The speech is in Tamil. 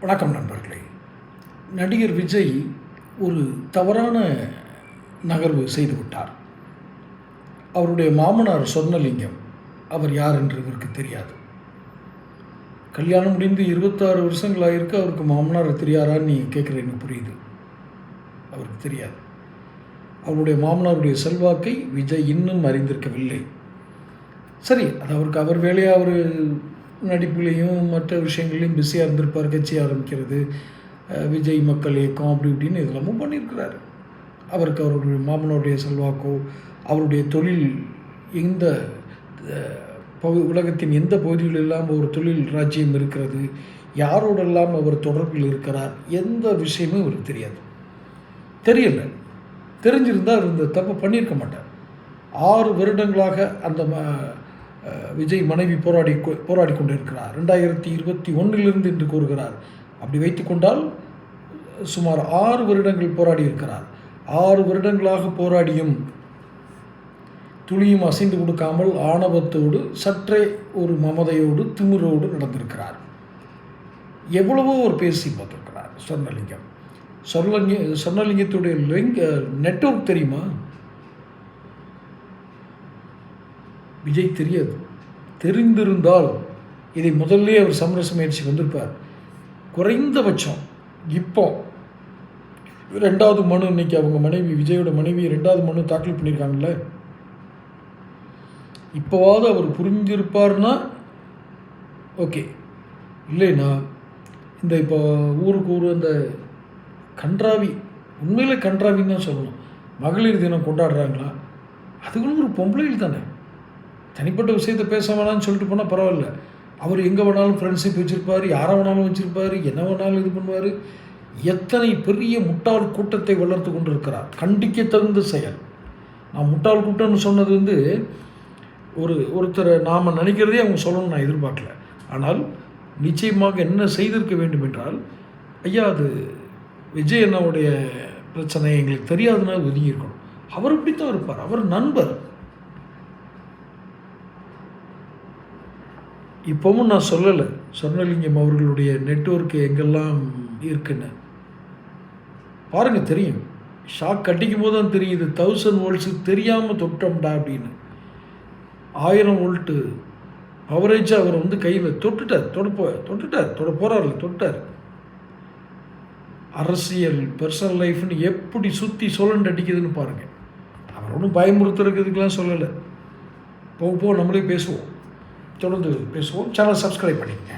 வணக்கம் நண்பர்களே. நடிகர் விஜய் ஒரு தவறான நகர்வு செய்துவிட்டார். அவருடைய மாமனார் சொர்ணலிங்கம் அவர் யார் என்று இவருக்கு தெரியாது. கல்யாணம் முடிந்து 26 வருஷங்கள் ஆகிருக்கு. அவருக்கு மாமனார் தெரியாரான்னு நீ கேட்குற எனக்கு புரியுது. அவருக்கு தெரியாது. அவருடைய மாமனாருடைய செல்வாக்கை விஜய் இன்னும் அறிந்திருக்கவில்லை. சரி, அது அவருக்கு அவர் வேலையாக அவர் நடிப்புலேயும் மற்ற விஷயங்களையும் பிஸியாக இருந்திருப்பார். கட்சி ஆரம்பிக்கிறது, விஜய் மக்கள் இயக்கம் அப்படி இப்படின்னு இதெல்லாமும் பண்ணியிருக்கிறாரு. அவருக்கு அவருடைய மாமனாருடைய செல்வாக்கோ அவருடைய தொழில் எந்த உலகத்தின் எந்த பகுதியில் இல்லாமல் ஒரு தொழில் ராஜ்யம் இருக்கிறது, யாரோடெல்லாம் அவர் தொடர்பில் இருக்கிறார், எந்த விஷயமும் இவருக்கு தெரியலை. தெரிஞ்சிருந்தால் அவர் இந்த தப்பை பண்ணியிருக்க மாட்டார். 6 வருடங்களாக அந்த விஜய் மனைவி போராடி கொண்டிருக்கிறார். 2021 என்று கூறுகிறார். அப்படி வைத்துக்கொண்டால் சுமார் 6 வருடங்கள் போராடி இருக்கிறார். 6 வருடங்களாக போராடியும் துளியும் அசைந்து கொடுக்காமல் ஆணவத்தோடு சற்றே ஒரு மமதையோடு திமிரோடு நடந்திருக்கிறார். எவ்வளவோ ஒரு பேசி பார்த்துருக்கிறார் சொர்ணலிங்கம். சொர்ணலிங்கத்துடைய நெட்வொர்க் தெரியுமா? விஜய் தெரியாது. தெரிந்திருந்தால் இதை முதல்ல அவர் சமரச முயற்சிக்கு வந்திருப்பார். குறைந்தபட்சம் இப்போ 2வது மனு, இன்னைக்கு அவங்க மனைவி விஜயோட மனைவி 2வது மனு தாக்கல் பண்ணியிருக்காங்கல்ல, இப்போவாவது அவர் புரிஞ்சிருப்பார்னா ஓகே. இல்லைன்னா இந்த இப்போ ஊருக்கு ஊர் அந்த கன்றாவி, உண்மையிலே கன்றாவின்னு தான் சொல்லணும். மகளிர் தினம் கொண்டாடுறாங்களா, அதுகளும் ஒரு பொம்பளைகள் தானே. தனிப்பட்ட விஷயத்தை பேச வேணாம்னு சொல்லிட்டு போனால் பரவாயில்ல. அவர் எங்கே வேணாலும் ஃப்ரெண்ட்ஷிப் வச்சுருப்பார், யாரை வேணாலும் வச்சுருப்பார், என்ன வேணாலும் இது பண்ணுவார். எத்தனை பெரிய முட்டாள் கூட்டத்தை வளர்த்து கொண்டு இருக்கிறார். கண்டிக்க தகுந்த செயல். நான் முட்டாள் கூட்டம்னு சொன்னது ஒருத்தரை நாம் நினைக்கிறதே அவங்க சொல்லணும்னு நான் எதிர்பார்க்கல. ஆனால் நிச்சயமாக என்ன செய்திருக்க வேண்டும் என்றால், ஐயா அது விஜய் அண்ணாவுடைய பிரச்சனை எங்களுக்கு தெரியாதுன்னா ஒதுங்கியிருக்கணும். அவர் இப்படித்தான் இருப்பார். அவர் நண்பர். இப்போவும் நான் சொல்லலை சொர்ணலிங்கம் அவர்களுடைய நெட்வொர்க்கு எங்கெல்லாம் இருக்குன்னு. பாருங்கள், தெரியும். ஷாக் அடிக்கும் போது தான் தெரியுது. 1000 வோல்ட்ஸு தெரியாமல் தொட்டோம்டா அப்படின்னு. 1000 வோல்ட்டு அவரேஜாக அவர் கையில் தொட்டார். அரசியல் பர்சனல் லைஃப்னு எப்படி சுற்றி சொல்லண்டு அடிக்குதுன்னு பாருங்கள். அவர் ஒன்றும் பயமுறுத்துறதுக்கெல்லாம் சொல்லலை. போக நம்மளே பேசுவோம், தொடர்ந்து பேசுவோம். சேனல் சப்ஸ்கிரைப் பண்ணிக்கங்க.